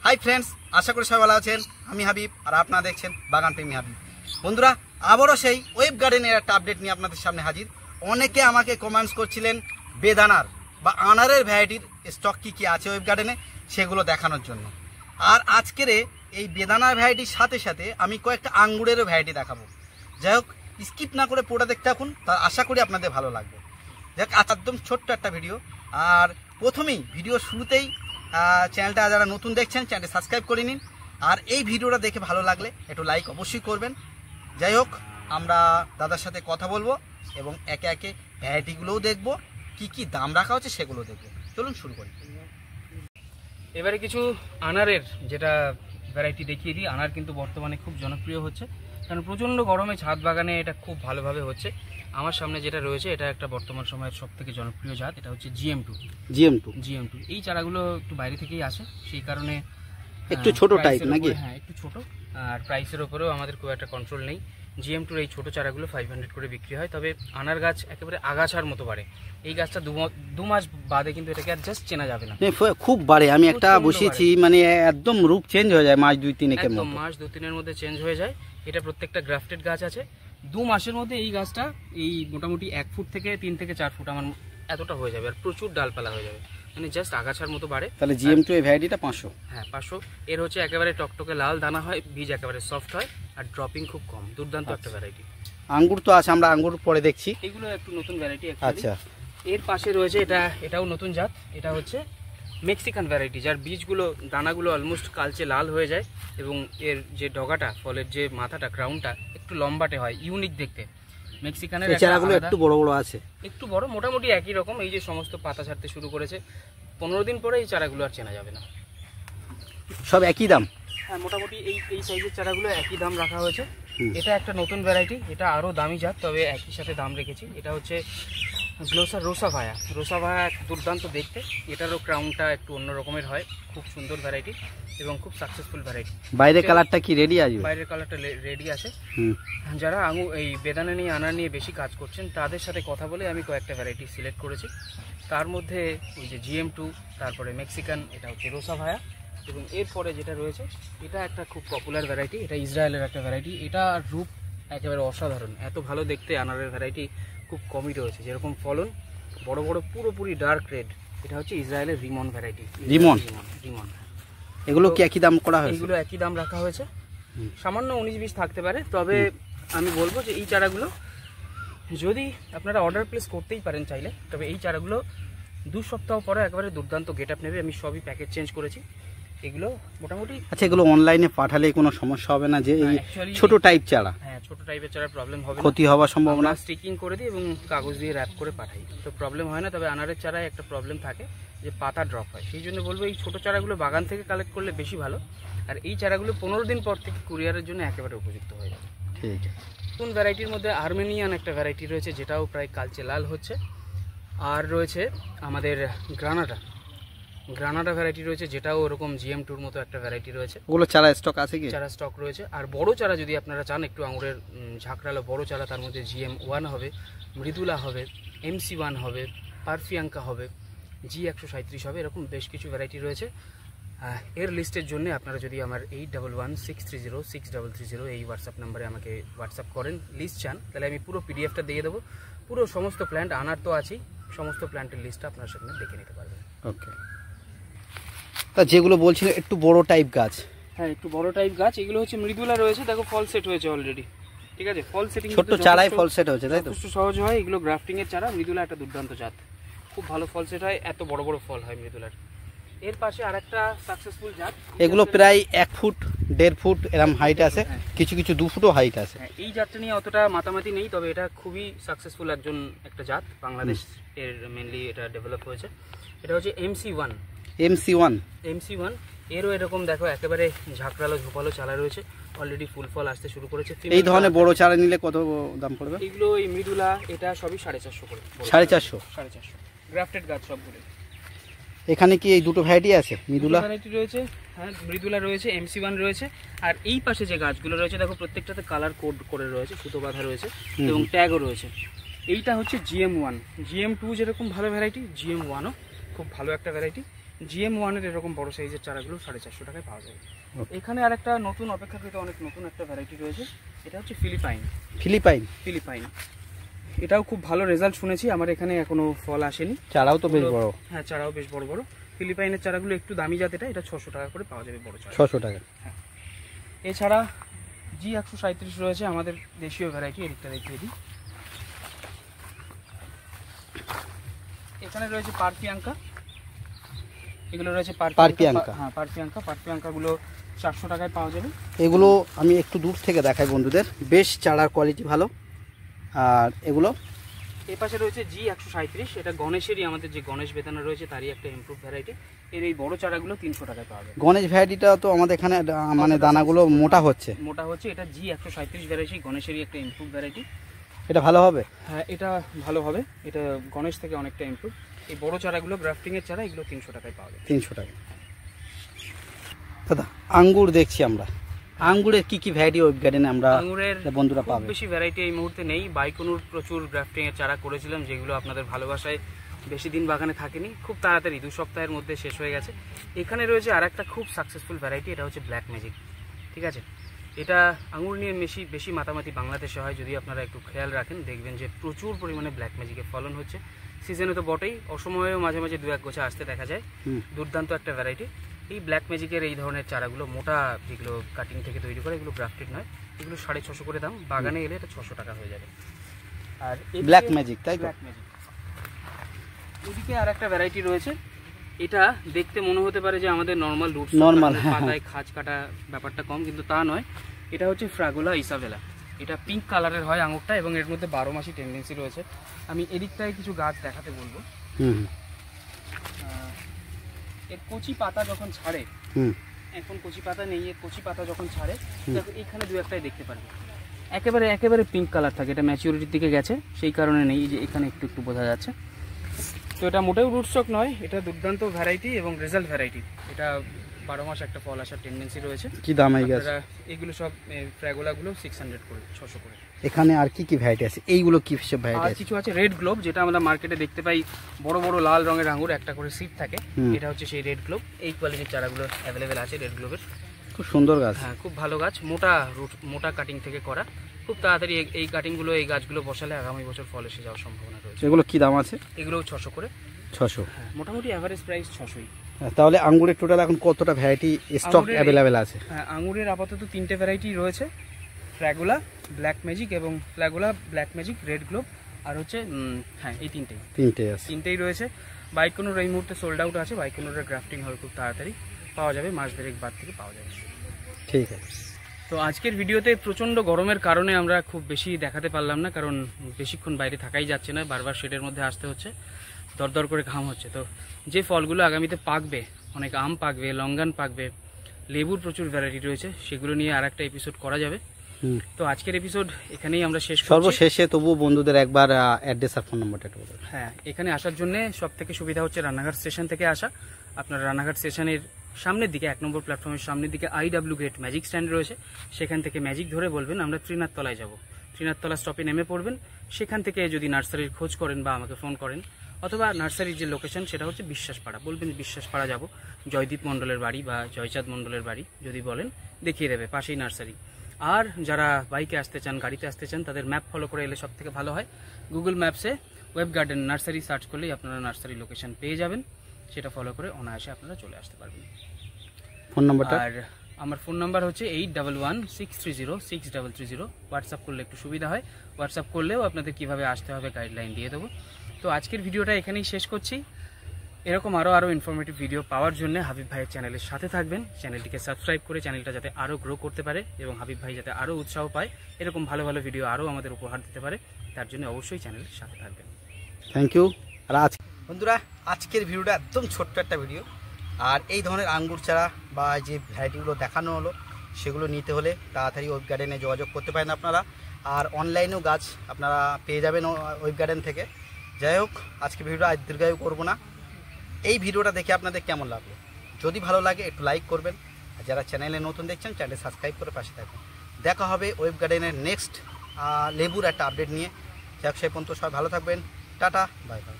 Hi friends, আশা করি সবাই ভালো আছেন। আমি হাবিব আর আপনারা দেখছেন বাগান প্রেমী হাবিব। বন্ধুরা, আবারও সেই ওয়েব গার্ডেনের একটা আপডেট নিয়ে আপনাদের সামনে হাজির। অনেকে আমাকে কমেন্টস করছিলেন বেদানার বা আনারের ভ্যারাইটির স্টক কী কী আছে ওয়েব গার্ডেনে, সেগুলো দেখানোর জন্য। আর আজকের এই বেদানার ভ্যারাইটির সাথে সাথে আমি কয়েকটা আঙ্গুরেরও ভ্যারাইটি দেখাবো। যাই হোক, স্কিপ না করে পুরোটা দেখতে থাকুন, তা আশা করি আপনাদের ভালো লাগবে। যাই হোক, একদম ছোট্ট একটা ভিডিও। আর প্রথমেই ভিডিও শুরুতেই চ্যানেলটা যারা নতুন দেখছেন চ্যানেলটা সাবস্ক্রাইব করে নিন। আর এই ভিডিওটা দেখে ভালো লাগলে একটু লাইক অবশ্যই করবেন। যাই হোক, আমরা দাদার সাথে কথা বলবো এবং একে একে ভ্যারাইটিগুলোও দেখবো, কি কি দাম রাখা হচ্ছে সেগুলো দেখবো। চলুন শুরু করি। এবারে কিছু আনারের যেটা ভ্যারাইটি দেখিয়ে দিই। আনার কিন্তু বর্তমানে খুব জনপ্রিয় হচ্ছে, কারণ প্রচণ্ড গরমে ছাদ বাগানে এটা খুব ভালোভাবে হচ্ছে। আমার সামনে যেটা রয়েছে এটা একটা বর্তমান সময়ের সব থেকে জনপ্রিয় জাত, এটা হচ্ছে GM2। এই চারাগুলো একটু বাইরে থেকেই আসে, সেই কারণে একটু ছোট টাইপ নাকি? হ্যাঁ, একটু ছোট। আর প্রাইসের ওপরেও আমাদের খুব একটা কন্ট্রোল নেই। GM2 এই ছোটো চারাগুলো 500 করে বিক্রি হয়। তবে আনার গাছ একেবারে আগাছার মতো বাড়ে। এই গাছটা দু মাস বাদে কিন্তু এটাকে আর জাস্ট চেনা যাবে না, খুব বাড়ে। আমি একটা বসিয়েছি, মানে একদম রূপ চেঞ্জ হয়ে যায় মাস 2-3 মধ্যে চেঞ্জ হয়ে যায়। এটা প্রত্যেকটা গ্রাফটেড গাছ আছে। 2 মাসের মধ্যে এই গাছটা এই মোটামুটি 1 ফুট থেকে 3 থেকে 4 ফুট আমার এতটা হয়ে যাবে, আর প্রচুর ডালপালা হয়ে যাবে, মানে জাস্ট আগাছার মতো বাড়ে। তাহলে GM2 এই ভ্যারাইটিটা 500? হ্যাঁ, 500। এর হচ্ছে একেবারে টকটকে লাল দানা হয়, বীজ একেবারে সফট হয়, আর ড্রপিং খুব কম। দুর্দান্ত একটা ভ্যারাইটি। আঙ্গুর তো আছে, আমরা আঙ্গুর পরে দেখছি। এগুলো একটু নতুন ভ্যারাইটি। আচ্ছা, এর পাশে রয়েছে এটাও নতুন জাত। এটা হচ্ছে মেক্সিকান ভ্যারাইটি, যার বীজগুলো দানাগুলো অলমোস্ট কালচে লাল হয়ে যায় এবং এর যে ডগাটা, ফলের যে মাথাটা, ক্রাউনটা একটু লম্বাটে হয়, ইউনিক দেখতে। মেক্সিকানের চারাগুলো একটু বড় বড় আছে, একটু বড়, মোটামুটি একই রকম। এই যে সমস্ত পাতা ছাড়তে শুরু করেছে, 15 দিন পরে এই চারাগুলো আর চেনা যাবে না। সব একই দাম? হ্যাঁ, মোটামুটি এই সাইজের চারাগুলো একই দাম রাখা হয়েছে। এটা একটা নতুন ভ্যারাইটি, এটা আরও দামি জাত, তবে একই সাথে দাম রেখেছি। এটা হচ্ছে রোসাভায়া, দুর্দান্ত দেখতে। এটারও ক্রাউনটা একটু অন্য রকমের হয়, খুব সুন্দর ভ্যারাইটি এবং খুব সাকসেসফুল ভ্যারাইটি। বাইরের কালারটা কি রেডি আছে? বাইরের কালারটা রেডি আছে। যারা এই বেদানা নিয়ে আনার নিয়ে বেশি কাজ করছেন তাদের সাথে কথা বলে আমি কয়েকটা ভ্যারাইটি সিলেক্ট করেছি। তার মধ্যে ওই যে GM2, তারপরে মেক্সিকান, এটা হচ্ছে রোসাভায়া, এবং এরপরে যেটা রয়েছে এটা একটা খুব পপুলার ভ্যারাইটি, এটা ইসরায়েলের একটা ভ্যারাইটি। এটা রূপ একেবারে অসাধারণ, এত ভালো দেখতে আনারের ভ্যারাইটি খুব কমই রয়েছে। যেরকম ফলন বড় বড় পুরোপুরি ডার্ক রেড, এটা হচ্ছে ইসরায়েলের রিমন ভ্যারাইটি। রিমন এগুলো কি একই দাম করা হয়েছে? এগুলো একই দাম রাখা হয়েছে, সামান্য 19-20 থাকতে পারে। তবে আমি বলবো যে এই চারাগুলো যদি আপনারা অর্ডার প্লেস করতেই পারেন চাইলে, তবে এই চারাগুলো 2 সপ্তাহ পরে একেবারে দুর্দান্ত গেট আপ নেবে। আমি সবই প্যাকেজ চেঞ্জ করেছি এগুলো মোটামুটি। আচ্ছা, এগুলো অনলাইনে পাঠালে কোনো সমস্যা হবে না? যে এই ছোট টাইপ চারা? হ্যাঁ, ছোট টাইপের চারা প্রবলেম হবে না, ক্ষতি হওয়ার সম্ভাবনা? স্টিকিং করে দিই এবং কাগজ দিয়ে র্যাপ করে পাঠাই, তো প্রবলেম হয় না। তবে আনারের চারায় একটা প্রবলেম থাকে যে পাতা ড্রপ হয়, সেই জন্য বলবো এই ছোট চারাগুলো বাগান থেকে কালেক্ট করলে বেশি ভালো। আর এই চারাগুলো 15 দিন পর থেকে কুরিয়ারের জন্য একেবারে উপযুক্ত হয়ে যাবে। ঠিক আছে। নতুন ভ্যারাইটির মধ্যে আর্মেনিয়ান একটা ভ্যারাইটি রয়েছে, যেটাও প্রায় কালচে লাল হচ্ছে। আর রয়েছে আমাদের গ্রানাডা ভ্যারাইটি রয়েছে, যেটাও ওরকম GM2-র মতো একটা ভ্যারাইটি রয়েছে। ওগুলো চারা স্টক আছে কি? চারা স্টক রয়েছে। আর বড় চারা যদি আপনারা চান একটু আঙুরের ঝাঁকড়ালো বড় চারা, তার মধ্যে GM1 হবে, মৃদুলা হবে, MC1 হবে, পারফিয়াঙ্কা হবে, G137 হবে, এরকম বেশ কিছু ভ্যারাইটি রয়েছে। এর লিস্টের জন্য আপনারা যদি আমার 8116306330 এই হোয়াটসঅ্যাপ নাম্বারে আমাকে হোয়াটসঅ্যাপ করেন, লিস্ট চান, তাহলে আমি পুরো PDF-টা দিয়ে দেবো। পুরো সমস্ত প্ল্যান্ট, আনার তো আছেই, সমস্ত প্ল্যান্টের লিস্টটা আপনার সামনে দেখে নিতে পারবেন। ওকে। তা যেগুলো বলছিলেন একটু বড় টাইপ গাছ? হ্যাঁ, একটু বড় টাইপ গাছ। এগুলো হচ্ছে মৃদুলা রয়েছে, দেখো ফল সেট হয়েছে অলরেডি। ঠিক আছে, ফল সেটিং ছোট চারাই ফল সেট হচ্ছে, তাই তো? একটু সহজ হয়। এগুলো গ্রাফটিং এর চারা। মৃদুলা একটা দুর্দান্ত জাত, খুব ভালো ফল সেট হয়, এত বড় বড় ফল হয় মৃদুলার। এর পাশে আরেকটা সাকসেসফুল জাত। এগুলো প্রায় 1 ফুট 1.5 ফুট এরকম হাইট আছে, কিছু কিছু 2 ফুটও হাইট আছে। এই জাতটা নিয়ে অতটা মাতামাতি নেই, তবে এটা খুবই সাকসেসফুল একটা জাত। বাংলাদেশ এর মেনলি এটা ডেভেলপ হয়েছে। এটা হচ্ছে MC1। এরও এরকম দেখো একেবারে ঝাঁকড়ালো ঝোপালো চারা রয়েছে, অলরেডি ফুল ফল আসতে শুরু করেছে। এই ধরনের বড় চারা নিলে কত দাম পড়বে? এগুলো এই মৃদুলা, এটা সবই 450 করে। 450 গ্রাফটেড গাছ সবগুলো। এখানে কি এই দুটো ভ্যারাইটি আছে? মৃদুলা ভ্যারাইটি রয়েছে, হ্যাঁ, মৃদুলা রয়েছে, MC1 রয়েছে। আর এই পাশে যে গাছগুলো রয়েছে দেখো প্রত্যেকটাতে কালার কোড করে রয়েছে, সুতো বাঁধা রয়েছে এবং ট্যাগও রয়েছে। এইটা হচ্ছে GM1। GM2 যেরকম ভালো ভ্যারাইটি, GM1ও খুব ভালো একটা ভ্যারাইটি। GM1 এর এরকম বড় সাইজের চারাগুলো 450 টাকায় পাওয়া যাবে। এখানে আরেকটা নতুন অপেক্ষাকৃত অনেক নতুন একটা ভ্যারাইটি রয়েছে, এটা হচ্ছে ফিলিপাইন। ফিলিপাইন এটাও খুব ভালো রেজাল্ট শুনেছি, আমার এখানে এখনো ফল আসেনি। চারাও তো বেশ বড়। হ্যাঁ, চারাও বেশ বড় বড়। ফিলিপাইনের চারাগুলো একটু দামি জাতেটা, এটা 600 টাকা করে পাওয়া যাবে বড় চারা। 600 টাকা। হ্যাঁ, এছাড়া G137 রয়েছে আমাদের দেশীয় ভ্যারাইটি, এদিকটা দেখিয়ে দিই। এখানে রয়েছে পারপিয়াঙ্কা, এগুলো রয়েছে পারপিয়াঙ্কা। হ্যাঁ, পারপিয়াঙ্কাগুলো 400 টাকায় পাওয়া যাবে। এগুলো আমি একটু দূর থেকে দেখাই বন্ধুদের, বেশ চারার কোয়ালিটি ভালো। আর এগুলো এই পাশে রয়েছে G137, এটা গণেশেরই, আমাদের যে গণেশ বেদানা রয়েছে তারই একটা ইমপ্রুভ ভ্যারাইটি। এর এই বড় চারাগুলো 300 টাকায় পাওয়া যাবে। গণেশ ভ্যারাইটিটা তো আমাদের এখানে মানে দানাগুলো মোটা হচ্ছে। এটা G137 ভ্যারাইটি, গণেশেরই একটা ইমপ্রুভ ভ্যারাইটি। এটা ভালো হবে? হ্যাঁ, এটা ভালো হবে, এটা গণেশ থেকে অনেকটা ইমপ্রুভ। এই বড় চারাগুলো গ্রাফটিং এর চারা, এগুলো 300 টাকায় পাওয়া যাবে। 300 টাকা। দাদা আঙ্গুর দেখছি আমরা, আঙ্গুরের কি কি ভ্যারাইটি ওয়েব গার্ডেনে আমরা বন্ধুরা পাবে? খুব বেশি ভ্যারাইটি এই মুহূর্তে নেই। বাইকনুর প্রচুর গ্রাফটিং এর চারা করেছিলাম, যেগুলো আপনাদের ভালোবাসায় বেশি দিন বাগানে থাকেনি, খুব তাড়াতাড়ি 2 সপ্তাহের মধ্যে শেষ হয়ে গেছে। এখানে রয়েছে আরেকটা খুব সাকসেসফুল ভ্যারাইটি, এটা হচ্ছে ব্ল্যাক ম্যাজিক। ঠিক আছে, এটা আঙুর নিয়ে বেশি মাতামাতি বাংলাদেশে হয়, যদি আপনারা একটু খেয়াল রাখেন দেখবেন যে প্রচুর পরিমাণে ব্ল্যাক ম্যাজিকের ফলন হচ্ছে। সিজনে তো বটেই, অসময়েও মাঝে মাঝে 2-1 গোছা আসতে দেখা যায়। দুর্দান্ত একটা ভ্যারাইটি। এই ব্ল্যাক ম্যাজিকের এই ধরনের চারাগুলো মোটা, যেগুলো কাটিং থেকে তৈরি করে, এগুলো গ্রাফটেড নয়, এগুলো 650 করে দাম। বাগানে এলে এটা 600 টাকা হয়ে যাবে। আর ব্ল্যাক ম্যাজিক, তাই তো? Black magic. এদিকে আর একটা ভ্যারাইটি রয়েছে, এটা দেখতে মনে হতে পারে যে আমাদের নর্মাল রুটস, পাতায় খাঁজ কাটা ব্যাপারটা কম, কিন্তু তা নয়। এটা হচ্ছে ফ্রাগোলা ইসাবেলা। এটা পিঙ্ক কালারের হয় আঙুরটা, এবং এর মধ্যে 12 মাসি টেন্ডেন্সি রয়েছে। আমি এদিকটায় কিছু গাছ দেখাতে বলবো। এর কচি পাতা যখন ছাড়ে, এখন কচি পাতা নেই, এর কচি পাতা যখন ছাড়ে এখানে 2-1টাই দেখতে পারবে, একেবারে পিঙ্ক কালার থাকে। এটা ম্যাচিউরিটির দিকে গেছে, সেই কারণে নেই, যে এখানে একটু বোঝা যাচ্ছে। তো এটা মোটেও রুটস্টক নয়, এটা দুর্দান্ত ভ্যারাইটি এবং রেজাল্ট ভ্যারাইটি। এটা 12 মাস একটা ফল আসার টেন্ডেন্সি রয়েছে। কি দাম এই গাছ? এগুলো সব ফ্র্যাগোলাগুলো 600 করে, 600 করে। এখানে আর কি কি ভ্যারাইটি আছে? এইগুলো কি সব ভ্যারাইটি আছে? কিছু আছে রেড গ্লোব, যেটা আমরা মার্কেটে দেখতে পাই, বড় বড় লাল রঙের আঙুর, একটা করে সিড থাকে। এটা হচ্ছে সেই রেড গ্লোব। এই কোয়ালিটির চারাগুলো অ্যাভেলেবেল আছে রেড গ্লোবের। খুব সুন্দর গাছ। হ্যাঁ, খুব ভালো গাছ, মোটা কাটিং থেকে করা। খুব তাড়াতাড়ি এই গাছগুলো বসালে আগামী বছর ফল এসে যাওয়ার সম্ভাবনা রয়েছে। এগুলো কি দাম আছে? এগুলো 600 করে। 600? হ্যাঁ, মোটামুটি এভারেজ প্রাইস 600ই। তাহলে আঙ্গুরের টোটাল এখন কতটা ভ্যারাইটি স্টক অ্যাভেলেবেল আছে? হ্যাঁ, আঙ্গুরের আপাতত 3টে ভ্যারাইটি রয়েছে, ফ্র্যাগোলা, ব্ল্যাক ম্যাজিক এবং ব্ল্যাক ম্যাজিক, রেড গ্লোব, আর হচ্ছে হ্যাঁ, এই তিনটেই রয়েছে। বাইকনুর এই মুহূর্তে সোল্ড আউট আছে। বাইকনুরের গ্রাফটিং হবে খুব তাড়াতাড়ি, পাওয়া যাবে, মাস 2 বাদ থেকে পাওয়া যাবে। ঠিক আছে। তো আজকের ভিডিওতে প্রচণ্ড গরমের কারণে আমরা খুব বেশি দেখাতে পারলাম না, কারণ বেশিক্ষণ বাইরে থাকাই যাচ্ছে না, বারবার শেডের মধ্যে আসতে হচ্ছে, দরদর করে ঘাম হচ্ছে। তো যে ফলগুলো আগামীতে পাকবে, অনেক আম পাকবে, লঙ্গান পাকবে, লেবুর প্রচুর ভ্যারাইটি রয়েছে, সেগুলো নিয়ে আরেকটা এপিসোড করা যাবে। তো আজকের এপিসোড এখানেই আমরা শেষ করছি। সর্বশেষে তবু বন্ধুদের একবার অ্যাড্রেস আর ফোন নাম্বারটা একটু বলুন। হ্যাঁ, এখানে আসার জন্য সবথেকে সুবিধা হচ্ছে রানাঘাট স্টেশন থেকে আসা। আপনার রানাঘাট স্টেশনের সামনের দিকে, 1 নম্বর প্ল্যাটফর্মের সামনের দিকে IW গেট ম্যাজিক স্ট্যান্ড রয়েছে, সেখান থেকে ম্যাজিক ধরে বলবেন আমরা ত্রিনাথতলায় যাব। ত্রিনাথতলা স্টপে নেমে পড়বেন। সেখান থেকে যদি নার্সারির খোঁজ করেন বা আমাকে ফোন করেন, অথবা নার্সারির যে লোকেশন সেটা হচ্ছে বিশ্বাসপাড়া, বলবেন বিশ্বাসপাড়া যাব, জয়দীপ মণ্ডলের বাড়ি বা জয়চাঁদ মণ্ডলের বাড়ি যদি বলেন, দেখিয়ে দেবে, পাশেই নার্সারি। আর যারা বাইকে আসতে চান, গাড়িতে আসতে চান, তাদের ম্যাপ ফলো করে এলে সব থেকে ভালো হয়। গুগল ম্যাপসে ওয়েব গার্ডেন নার্সারি সার্চ করলেই আপনারা নার্সারি লোকেশন পেয়ে যাবেন, সেটা ফলো করে অনায়াসে আপনারা চলে আসতে পারবেন। ফোন নাম্বারটা? আর আমার ফোন নাম্বার হচ্ছে 8116306330। হোয়াটসঅ্যাপ করলে একটু সুবিধা হয়, হোয়াটসঅ্যাপ করলেও আপনাদের কিভাবে আসতে হবে গাইডলাইন দিয়ে দেবো। তো আজকের ভিডিওটা এখানেই শেষ করছি। এরকম আরও ইনফরমেটিভ ভিডিও পাওয়ার জন্য হাবিব ভাইয়ের চ্যানেলের সাথে থাকবেন। চ্যানেলটিকে সাবস্ক্রাইব করে চ্যানেলটা যাতে আরও গ্রো করতে পারে এবং হাবিব ভাই যাতে আরও উৎসাহ পায়, এরকম ভালো ভালো ভিডিও আরও আমাদের উপহার দিতে পারে, তার জন্য অবশ্যই চ্যানেলের সাথে থাকবেন। Thank you. আর বন্ধুরা, আজকের ভিডিওটা একদম ছোট্ট একটা ভিডিও। আর এই ধরনের আঙ্গুর চারা বা যে ভ্যারাইটিগুলো দেখানো হলো, সেগুলো নিতে হলে তাড়াতাড়ি ওয়েব গার্ডেনে যোগাযোগ করতে পারেন আপনারা। আর অনলাইনেও গাছ আপনারা পেয়ে যাবেন ওয়েব গার্ডেন থেকে। যাই হোক, আজকে ভিডিওটা আজ দীর্ঘায়ু করবো না। এই ভিডিওটা দেখে আপনাদের কেমন লাগলো? যদি ভালো লাগে একটু লাইক করবেন, আর যারা চ্যানেলে নতুন দেখছেন চ্যানেল সাবস্ক্রাইব করে পাশে থাকবেন। দেখা হবে ওয়েব গার্ডেনের নেক্সট লেবুর একটা আপডেট নিয়ে। যাই হোক, সেই পর্যন্ত সবাই ভালো থাকবেন। Tata, bye bye.